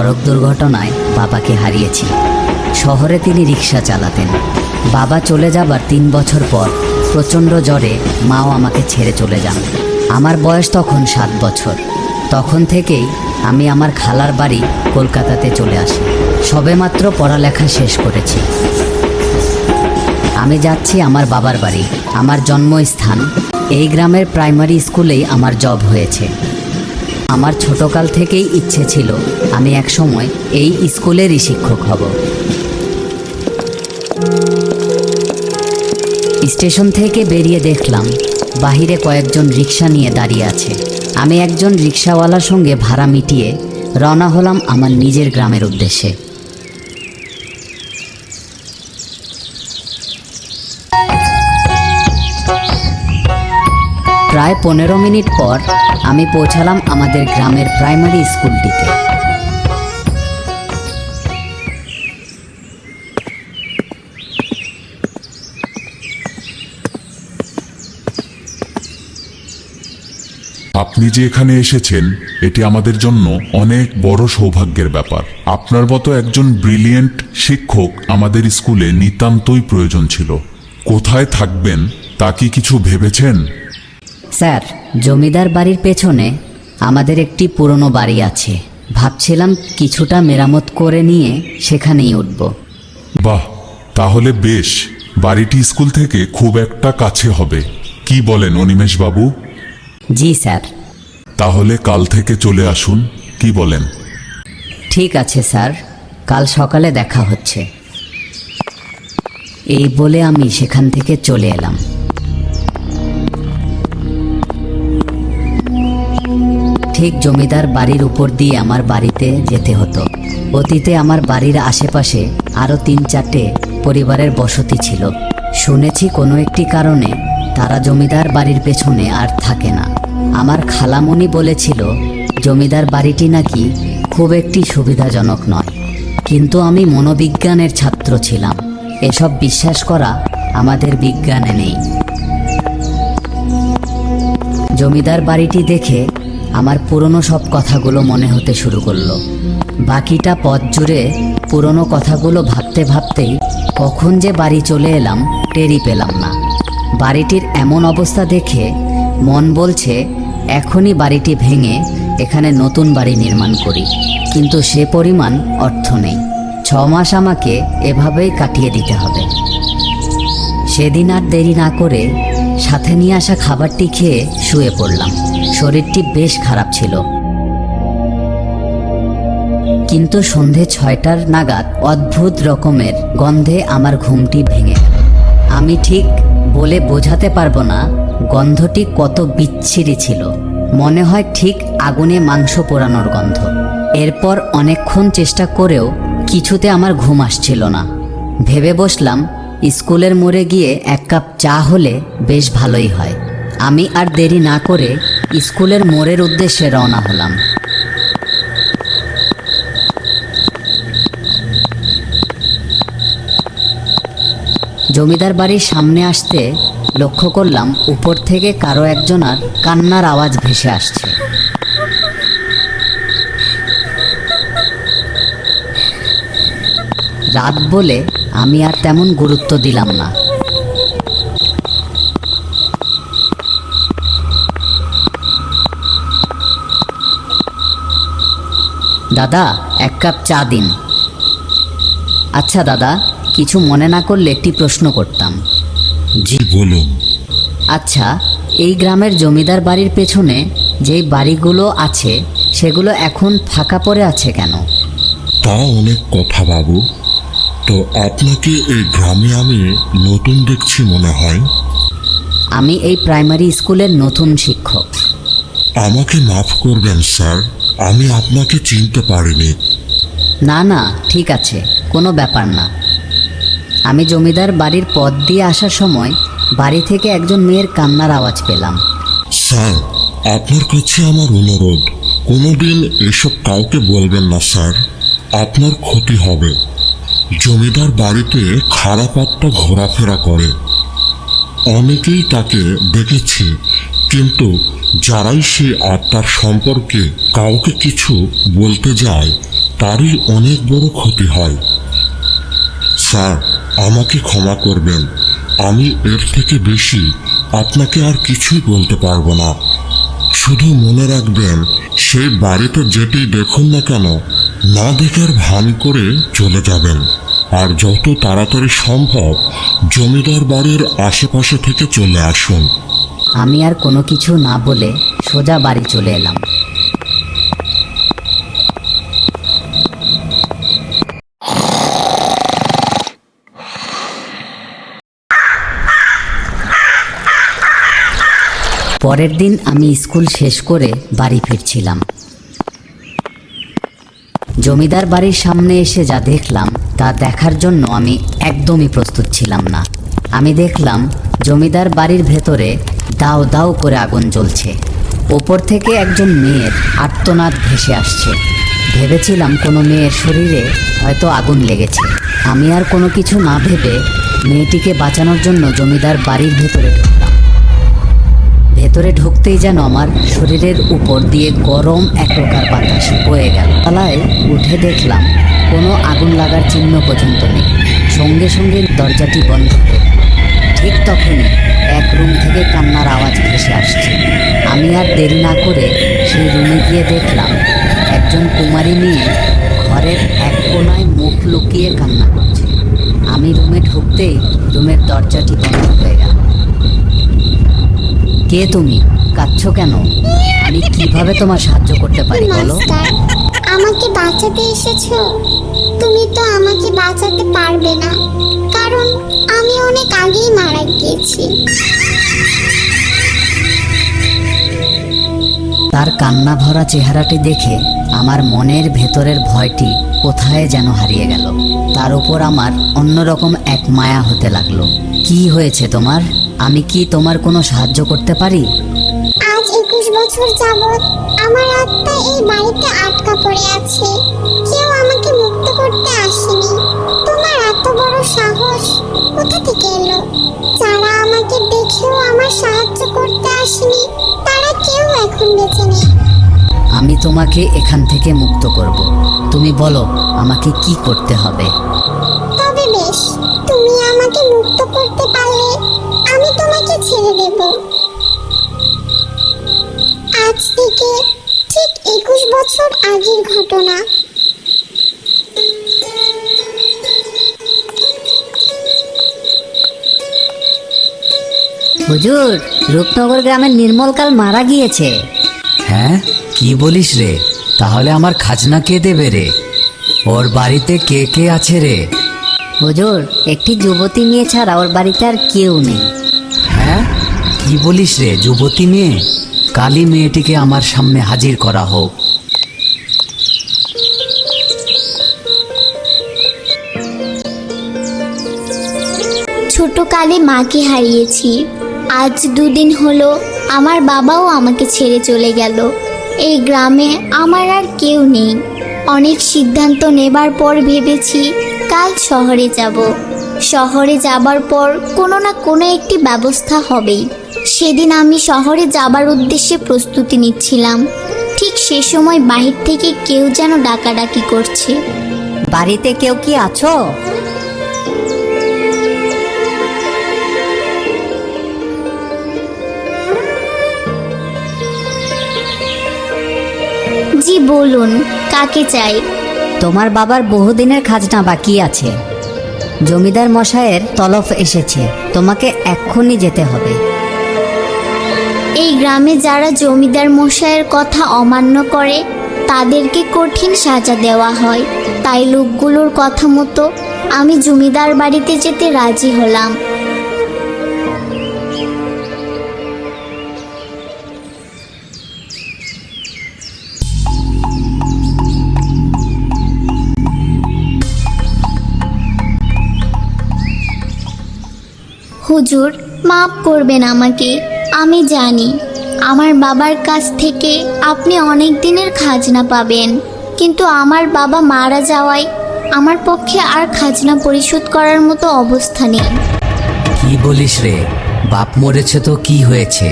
সড়ক দুর্ঘটনায় বাবাকে হারিয়েছি। শহরে তিনি রিক্সা চালাতেন। বাবা চলে যাবার 3 বছর পর প্রচণ্ড জ্বরে মাও আমাকে ছেড়ে চলে যান। আমার বয়স তখন 7 বছর। তখন থেকেই আমি আমার খালার বাড়ি কলকাতাতে চলে আসি। সবেমাত্র পড়ালেখা শেষ করেছি। আমি যাচ্ছি আমার বাবার বাড়ি, আমার জন্মস্থান। এই গ্রামের প্রাইমারি স্কুলেই আমার জব হয়েছে। আমার ছোটকাল থেকেই ইচ্ছে ছিল আমি একসময় এই স্কুলেরই শিক্ষক হব। স্টেশন থেকে বেরিয়ে দেখলাম বাহিরে কয়েকজন রিক্সা নিয়ে দাঁড়িয়ে আছে। আমি একজন রিক্সাওয়ালার সঙ্গে ভাড়া মিটিয়ে রওনা হলাম আমার নিজের গ্রামের উদ্দেশ্যে। প্রায় 15 মিনিট পর আমি পৌঁছালাম আমাদের গ্রামের প্রাইমারি স্কুলটিতে। আপনি যে এখানে এসেছেন এটি আমাদের জন্য অনেক বড় সৌভাগ্যের ব্যাপার। আপনার মতো একজন ব্রিলিয়েন্ট শিক্ষক আমাদের স্কুলে নিতান্তই প্রয়োজন ছিল। কোথায় থাকবেন তা কি কিছু ভেবেছেন? স্যার, জমিদার বাড়ির পেছনে আমাদের একটি পুরনো বাড়ি আছে। ভাবছিলাম কিছুটা মেরামত করে নিয়ে সেখানেই উঠব। বাহ, তাহলে বেশ। বাড়িটি স্কুল থেকে খুব একটা কাছে হবে, কি বলেন অনিমেষ বাবু? জি স্যার। তাহলে কাল থেকে চলে আসুন, কি বলেন? ঠিক আছে স্যার, কাল সকালে দেখা হচ্ছে। এই বলে আমি সেখান থেকে চলে এলাম। ঠিক জমিদার বাড়ির উপর দিয়ে আমার বাড়িতে যেতে হতো। অতীতে আমার বাড়ির আশেপাশে আরও 3-4টে পরিবারের বসতি ছিল। শুনেছি কোনো একটি কারণে তারা জমিদার বাড়ির পেছনে আর থাকে না। আমার খালামণি বলেছিল জমিদার বাড়িটি নাকি খুব একটি সুবিধাজনক নয়। কিন্তু আমি মনোবিজ্ঞানের ছাত্র ছিলাম, এসব বিশ্বাস করা আমাদের বিজ্ঞানে নেই। জমিদার বাড়িটি দেখে আমার পুরনো সব কথাগুলো মনে হতে শুরু করলো। বাকিটা পথ জুড়ে পুরনো কথাগুলো ভাবতে ভাবতেই কখন যে বাড়ি চলে এলাম টেরই পেলাম না। বাড়িটির এমন অবস্থা দেখে মন বলছে এখনই বাড়িটি ভেঙে এখানে নতুন বাড়ি নির্মাণ করি, কিন্তু সে পরিমাণ অর্থ নেই। 6 মাস আমাকে এভাবেই কাটিয়ে দিতে হবে। সেদিন আর দেরি না করে সাথে নিয়ে আসা খাবারটি খেয়ে শুয়ে পড়লাম। শরীরটি বেশ খারাপ ছিল, কিন্তু সন্ধে 6টার নাগাদ অদ্ভুত রকমের গন্ধে আমার ঘুমটি ভেঙে গেল। আমি ঠিক বলে বোঝাতে পারবো না গন্ধটি কত বিচ্ছিরি ছিল। মনে হয় ঠিক আগুনে মাংস পোড়ানোর গন্ধ। এরপর অনেকক্ষণ চেষ্টা করেও কিছুতে আমার ঘুম আসছিল না। ভেবে বসলাম স্কুলের মোড়ে গিয়ে 1 কাপ চা হলে বেশ ভালোই হয়। আমি আর দেরি না করে স্কুলের মোড়ের উদ্দেশ্যে রওনা হলাম। জমিদার বাড়ির সামনে আসতে লক্ষ্য করলাম উপর থেকে কারো একজনের কান্নার আওয়াজ ভেসে আসছে। রাত বলে আমি আর তেমন গুরুত্ব দিলাম না। দাদা, 1 কাপ চা দিন। আচ্ছা দাদা, কিছু মনে না করলে একটি প্রশ্ন করতাম। জি বলুন। আচ্ছা, এই গ্রামের জমিদার বাড়ির পেছনে যেই বাড়িগুলো আছে সেগুলো এখন ফাঁকা পড়ে আছে কেন? তা অনেক কথা বাবু। তো আপনাকে এই গ্রামে আমি নতুন দেখছি মনে হয়। আমি এই প্রাইমারি স্কুলের নতুন শিক্ষক। আমাকে মাফ করবেন স্যার, আমি আপনাকে চিনতে পারিনি। না না, ঠিক আছে, কোনো ব্যাপার না। আমি জমিদার বাড়ির পথ দিয়ে আসার সময় বাড়ি থেকে একজন মেয়ের কান্নার আওয়াজ পেলাম। স্যার, আপনার কাছে আমার অনুরোধ, কোনোদিন এসব কাউকে বলবেন না স্যার, আপনার ক্ষতি হবে। জমিদার বাড়িতে খারাপ আত্মা ঘোরাফেরা করে। অনেকেই তাকে দেখেছে, কিন্তু যারাই সেই আত্মার সম্পর্কে কাউকে কিছু বলতে যায় তারই অনেক বড় ক্ষতি হয়। স্যার, আমাকে ক্ষমা করবেন, আমি এর থেকে বেশি আপনাকে আর কিছুই বলতে পারবো না। শুধু মনে রাখবেন, সেই বাড়িতে যেটি দেখুন না কেন, না দেখার ভান করে চলে যাবেন। আর যত তাড়াতাড়ি সম্ভব জমিদার বাড়ির আশেপাশে থেকে চলে আসুন। আমি আর কোনো কিছু না বলে সোজা বাড়ি চলে এলাম। পরের দিন আমি স্কুল শেষ করে বাড়ি ফিরছিলাম। জমিদার বাড়ির সামনে এসে যা দেখলাম তা দেখার জন্য আমি একদমই প্রস্তুত ছিলাম না। আমি দেখলাম জমিদার বাড়ির ভেতরে দাউ দাউ করে আগুন জ্বলছে। ওপর থেকে একজন মেয়ের আর্তনাদ ভেসে আসছে। ভেবেছিলাম কোনো মেয়ের শরীরে হয়তো আগুন লেগেছে। আমি আর কোনো কিছু না ভেবে মেয়েটিকে বাঁচানোর জন্য জমিদার বাড়ির ভেতরে ঢুকলাম। ভেতরে ঢুকতেই যেন আমার শরীরের উপর দিয়ে গরম এক প্রকার বাতাস বয়ে গেল। তলায় উঠে দেখলাম কোনো আগুন লাগার চিহ্ন পর্যন্ত নেই। সঙ্গে সঙ্গে দরজাটি বন্ধ হয়ে গেল। ঠিক তখনই এক রুম থেকে কান্নার আওয়াজ ভেসে আসছে। আমি আর দেরি না করে সেই রুমে গিয়ে দেখলাম একজন কুমারী মেয়ে ঘরের এক কোণায় মুখ লুকিয়ে কান্না করছে। আমি রুমে ঢুকতেই রুমের দরজাটি বন্ধ হয়ে গেল। কে তুমি? কাঁদছো কেন? আমি কিভাবে তোমার সাহায্য করতে পারি বলো? মাস্টার, আমাকে বাঁচাতে এসেছো? তুমি তো আমাকে বাঁচাতে পারবে না, কারণ আমি অনেক আগেই মারা গিয়েছি। তার কান্না ভরা চেহারাটি দেখে আমার মনের ভেতরের ভয়টি কোথায় যেন হারিয়ে গেল। তার উপর আমার অন্যরকম এক মায়া হতে লাগলো। কি হয়েছে তোমার? আমি কি তোমার কোনো সাহায্য করতে পারি? আজ 21 বছর যাবৎ আমার আত্মা এই বাড়িতে আটকা পড়ে আছে। কেউ আমাকে মুক্ত করতে আসেনি। তোমার এত বড় সাহস কোথা থেকে এলো? যারা আমাকে দেখেও আমার সাহায্য করতে আসেনি, তারা কেউ এখন বেঁচে নেই। আমি তোমাকে এখান থেকে মুক্ত করব। তুমি বলো আমাকে কি করতে হবে? তবে বেশ, তুমি আমাকে মুক্ত করতে পারলে আমি তোমাকে ছেড়ে দেব। আজ থেকে ঠিক 21 বছর আগের ঘটনা। হুজুর, রূপনগর গ্রামের নির্মলকাল মারা গিয়েছে। হ্যাঁ, কি বলিস রে? তাহলে আমার খাজনা কে দেবে রে? ওর বাড়িতে কে কে আছে রে? হুজুর, একটি যুবতী মেয়ে ছাড়া ওর বাড়িতে আর কেউ নেই। হ্যাঁ, কি বলিস রে? যুবতী মেয়ে? কালী মেয়েটিকে আমার সামনে হাজির করা হোক। ছোট কালে মাকে হারিয়েছি। আজ 2 দিন হলো আমার বাবাও আমাকে ছেড়ে চলে গেল। এই গ্রামে আমার আর কেউ নেই। অনেক সিদ্ধান্ত নেবার পর ভেবেছি কাল শহরে যাব। শহরে যাবার পর কোনো না কোনো একটি ব্যবস্থা হবেই। সেদিন আমি শহরে যাবার উদ্দেশ্যে প্রস্তুতি নিচ্ছিলাম। ঠিক সে সময় বাহির থেকে কেউ যেন ডাকাডাকি করছে। বাড়িতে কেউ কি আছো? জি বলুন, কাকে চাই? তোমার বাবার বহুদিনের খাজনা বাকি আছে। জমিদার মশাইয়ের তলব এসেছে, তোমাকে এক্ষুনি যেতে হবে। এই গ্রামে যারা জমিদার মশাইয়ের কথা অমান্য করে তাদেরকে কঠিন সাজা দেওয়া হয়। তাই লোকগুলোর কথা মতো আমি জমিদার বাড়িতে যেতে রাজি হলাম। হুজুর, মাফ করবেন আমাকে। আমি জানি আমার বাবার কাছ থেকে আপনি অনেক দিনের খাজনা পাবেন, কিন্তু আমার বাবা মারা যাওয়ায় আমার পক্ষে আর খাজনা পরিশোধ করার মতো অবস্থা নেই। কি বলিস রে? বাপ মরেছে তো কি হয়েছে?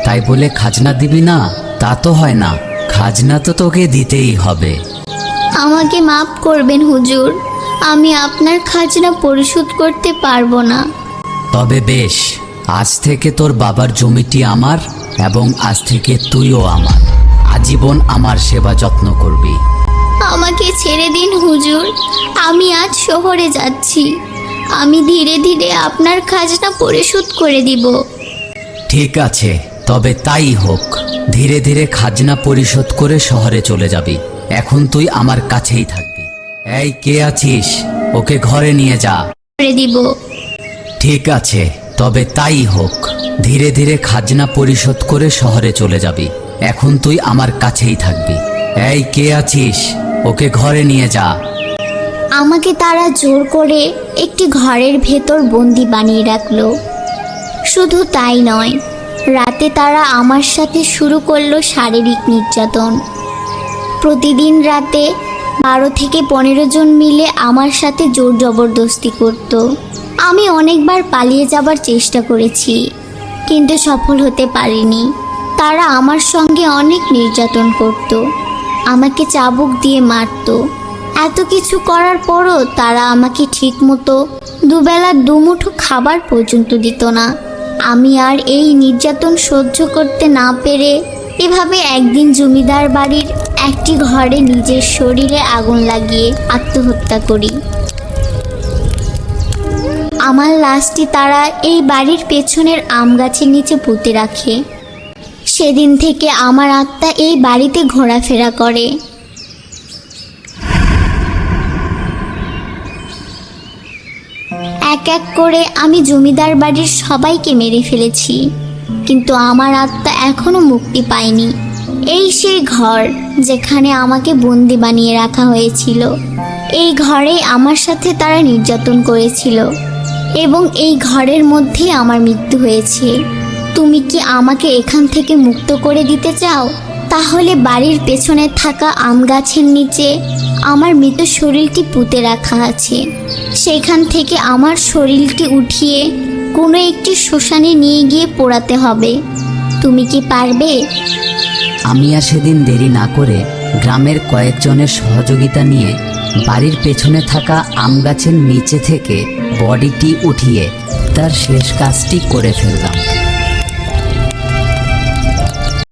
তাই বলে খাজনা দিবি না? তা তো হয় না। খাজনা তো তোকে দিতেই হবে। আমাকে মাফ করবেন হুজুর, আমি আপনার খাজনা পরিশোধ করতে পারবো না। তবে বেশ, আজ থেকে তোর বাবার জমিটি আমার এবং আজ থেকে তুইও আমার। আজীবন আমার সেবা যত্ন করবি। আমাকে ছেড়ে দিন হুজুর, আমি আজ শহরে যাচ্ছি। আমি ধীরে ধীরে আপনার খাজনা পরিশোধ করে দিব। ঠিক আছে, তবে তাই হোক। ধীরে ধীরে খাজনা পরিশোধ করে শহরে চলে যাবি। এখন তুই আমার কাছেই থাকবি। এই, কে আছিস? ওকে ঘরে নিয়ে যা। করে দিব। ঠিক আছে, তবে তাই হোক। ধীরে ধীরে খাজনা পরিশোধ করে শহরে চলে যাবি। এখন তুই আমার কাছেই থাকবি। এই, কে আছিস? ওকে ঘরে নিয়ে যা। আমাকে তারা জোর করে একটি ঘরের ভেতর বন্দি বানিয়ে রাখলো। শুধু তাই নয়, রাতে তারা আমার সাথে শুরু করলো শারীরিক নির্যাতন। প্রতিদিন রাতে 12 থেকে 15 জন মিলে আমার সাথে জোর জবরদস্তি করত। আমি অনেকবার পালিয়ে যাবার চেষ্টা করেছি, কিন্তু সফল হতে পারিনি। তারা আমার সঙ্গে অনেক নির্যাতন করত, আমাকে চাবুক দিয়ে মারত। এত কিছু করার পরও তারা আমাকে ঠিকমতো দুবেলা দুমুঠো খাবার পর্যন্ত দিত না। আমি আর এই নির্যাতন সহ্য করতে না পেরে এভাবে একদিন জমিদার বাড়ির একটি ঘরে নিজের শরীরে আগুন লাগিয়ে আত্মহত্যা করি। আমার লাশটি তারা এই বাড়ির পেছনের আম গাছের নিচে পুঁতে রাখে। সেদিন থেকে আমার আত্মা এই বাড়িতে ঘোরাফেরা করে। এক এক করে আমি জমিদার বাড়ির সবাইকে মেরে ফেলেছি, কিন্তু আমার আত্মা এখনো মুক্তি পায়নি। এই সেই ঘর যেখানে আমাকে বন্দি বানিয়ে রাখা হয়েছিল। এই ঘরে আমার সাথে তারা নির্যাতন করেছিল এবং এই ঘরের মধ্যে আমার মৃত্যু হয়েছে। তুমি কি আমাকে এখান থেকে মুক্ত করে দিতে চাও? তাহলে বাড়ির পেছনে থাকা আম গাছের নিচে আমার মৃত শরীরটি পুঁতে রাখা আছে। সেখান থেকে আমার শরীরটি উঠিয়ে কোনো একটি শ্মশানে নিয়ে গিয়ে পোড়াতে হবে। তুমি কি পারবে? আমি আর সেদিন দেরি না করে গ্রামের কয়েকজনের সহযোগিতা নিয়ে বাড়ির পেছনে থাকা আম গাছের নিচে থেকে বডিটি উঠিয়ে তার শেষ কাজটি করে ফেললাম।